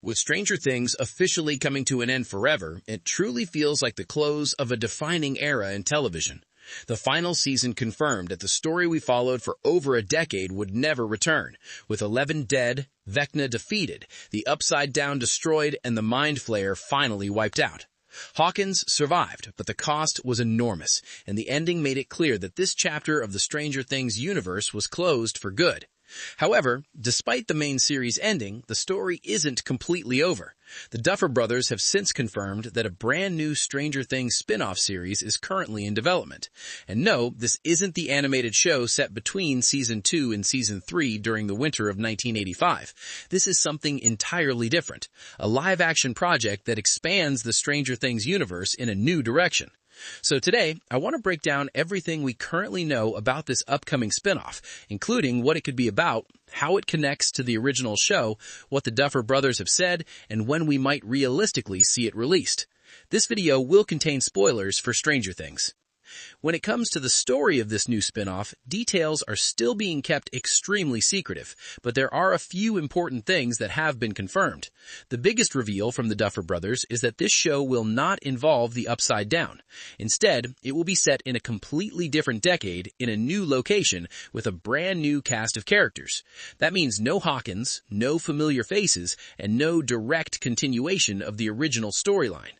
With Stranger Things officially coming to an end forever, it truly feels like the close of a defining era in television. The final season confirmed that the story we followed for over a decade would never return, with 11 dead, Vecna defeated, the Upside Down destroyed, and the Mind Flayer finally wiped out. Hawkins survived, but the cost was enormous, and the ending made it clear that this chapter of the Stranger Things universe was closed for good. However, despite the main series ending, the story isn't completely over. The Duffer Brothers have since confirmed that a brand new Stranger Things spin-off series is currently in development. And no, this isn't the animated show set between Season 2 and Season 3 during the winter of 1985. This is something entirely different, a live-action project that expands the Stranger Things universe in a new direction. So today, I want to break down everything we currently know about this upcoming spinoff, including what it could be about, how it connects to the original show, what the Duffer Brothers have said, and when we might realistically see it released. This video will contain spoilers for Stranger Things. When it comes to the story of this new spin-off, details are still being kept extremely secretive, but there are a few important things that have been confirmed. The biggest reveal from the Duffer Brothers is that this show will not involve the Upside Down. Instead, it will be set in a completely different decade, in a new location, with a brand new cast of characters. That means no Hawkins, no familiar faces, and no direct continuation of the original storyline.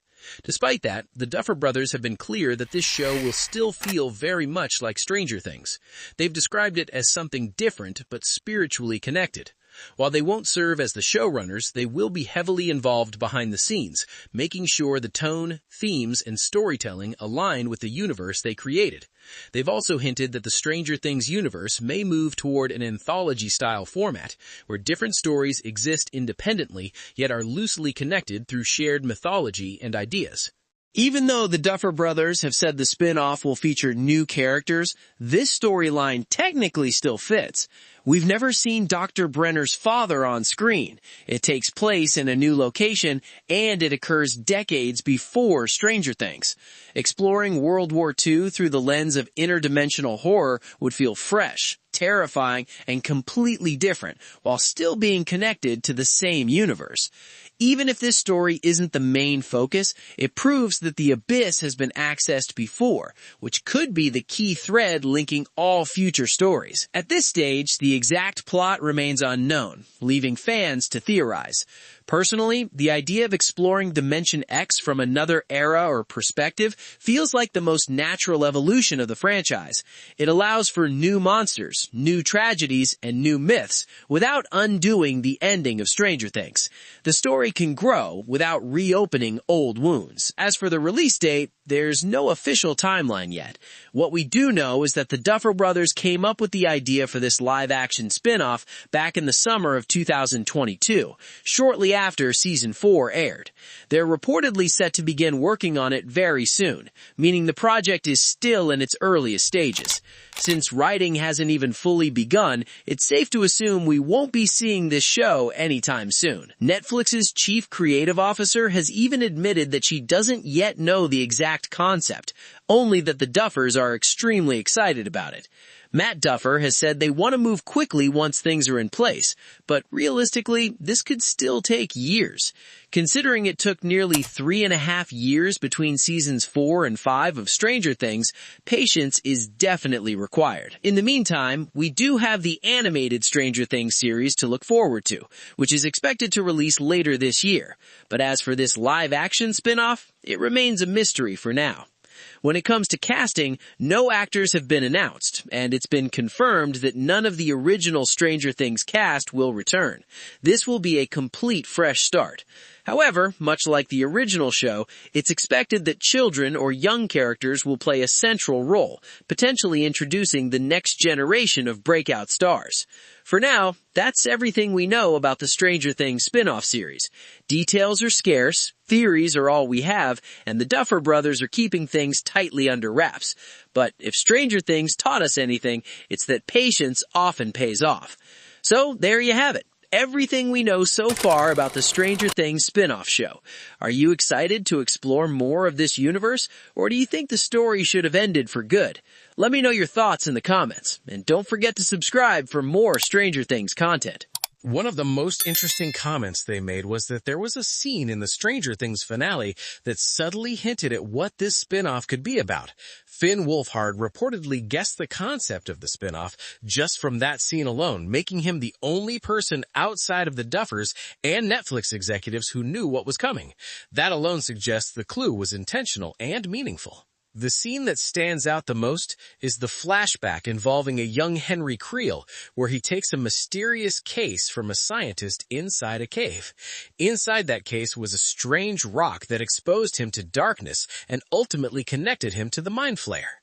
Despite that, the Duffer Brothers have been clear that this show will still feel very much like Stranger Things. They've described it as something different but spiritually connected. While they won't serve as the showrunners, they will be heavily involved behind the scenes, making sure the tone, themes, and storytelling align with the universe they created. They've also hinted that the Stranger Things universe may move toward an anthology-style format, where different stories exist independently yet are loosely connected through shared mythology and ideas. Even though the Duffer Brothers have said the spin-off will feature new characters, this storyline technically still fits. We've never seen Dr. Brenner's father on screen. It takes place in a new location, and it occurs decades before Stranger Things. Exploring World War II through the lens of interdimensional horror would feel fresh, terrifying, and completely different, while still being connected to the same universe. Even if this story isn't the main focus, it proves that the abyss has been accessed before, which could be the key thread linking all future stories. At this stage, the exact plot remains unknown, leaving fans to theorize. Personally, the idea of exploring Dimension X from another era or perspective feels like the most natural evolution of the franchise. It allows for new monsters, new tragedies, and new myths, without undoing the ending of Stranger Things. The story can grow without reopening old wounds. As for the release date, there's no official timeline yet. What we do know is that the Duffer Brothers came up with the idea for this live-action spin-off back in the summer of 2022, shortly after Season 4 aired. They're reportedly set to begin working on it very soon, meaning the project is still in its earliest stages. Since writing hasn't even fully begun, it's safe to assume we won't be seeing this show anytime soon. Netflix's chief creative officer has even admitted that she doesn't yet know the exact concept, only that the Duffers are extremely excited about it. Matt Duffer has said they want to move quickly once things are in place, but realistically, this could still take years. Considering it took nearly 3.5 years between seasons 4 and 5 of Stranger Things, patience is definitely required. In the meantime, we do have the animated Stranger Things series to look forward to, which is expected to release later this year. But as for this live-action spin-off, it remains a mystery for now. When it comes to casting, no actors have been announced, and it's been confirmed that none of the original Stranger Things cast will return. This will be a complete fresh start. However, much like the original show, it's expected that children or young characters will play a central role, potentially introducing the next generation of breakout stars. For now, that's everything we know about the Stranger Things spin-off series. Details are scarce, theories are all we have, and the Duffer Brothers are keeping things tightly under wraps. But if Stranger Things taught us anything, it's that patience often pays off. So there you have it. Everything we know so far about the Stranger Things spin-off show. Are you excited to explore more of this universe, or do you think the story should have ended for good? Let me know your thoughts in the comments, and don't forget to subscribe for more Stranger Things content. One of the most interesting comments they made was that there was a scene in the Stranger Things finale that subtly hinted at what this spin-off could be about. Finn Wolfhard reportedly guessed the concept of the spin-off just from that scene alone, making him the only person outside of the Duffers and Netflix executives who knew what was coming. That alone suggests the clue was intentional and meaningful. The scene that stands out the most is the flashback involving a young Henry Creel, where he takes a mysterious case from a scientist inside a cave. Inside that case was a strange rock that exposed him to darkness and ultimately connected him to the Mind Flayer.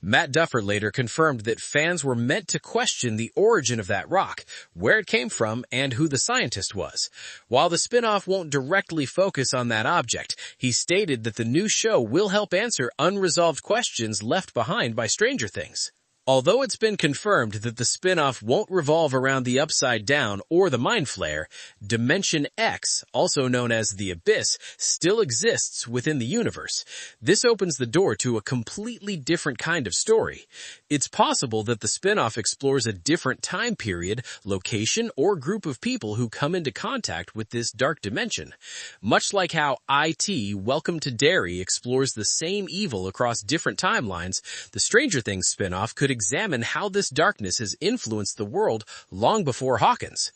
Matt Duffer later confirmed that fans were meant to question the origin of that rock, where it came from, and who the scientist was. While the spin-off won't directly focus on that object, he stated that the new show will help answer unresolved questions left behind by Stranger Things. Although it's been confirmed that the spin-off won't revolve around the Upside Down or the Mind Flayer, Dimension X, also known as the Abyss, still exists within the universe. This opens the door to a completely different kind of story. It's possible that the spin-off explores a different time period, location, or group of people who come into contact with this dark dimension. Much like how IT Welcome to Derry explores the same evil across different timelines, the Stranger Things spin-off could examine how this darkness has influenced the world long before Hawkins.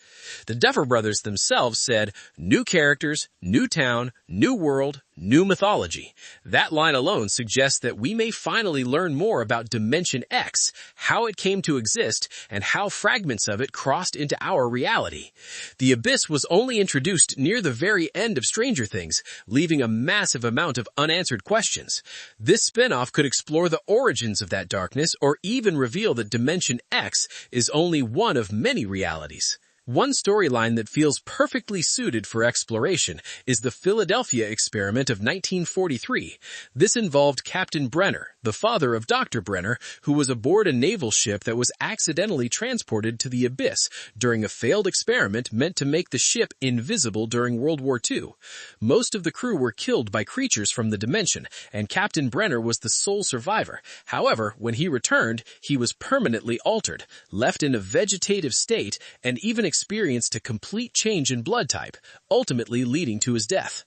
The Duffer Brothers themselves said, "New characters, new town, new world, new mythology." That line alone suggests that we may finally learn more about Dimension X, how it came to exist, and how fragments of it crossed into our reality. The Abyss was only introduced near the very end of Stranger Things, leaving a massive amount of unanswered questions. This spin-off could explore the origins of that darkness or even reveal that Dimension X is only one of many realities. One storyline that feels perfectly suited for exploration is the Philadelphia experiment of 1943. This involved Captain Brenner, the father of Dr. Brenner, who was aboard a naval ship that was accidentally transported to the Abyss during a failed experiment meant to make the ship invisible during World War II. Most of the crew were killed by creatures from the dimension, and Captain Brenner was the sole survivor. However, when he returned, he was permanently altered, left in a vegetative state, and even experienced a complete change in blood type, ultimately leading to his death.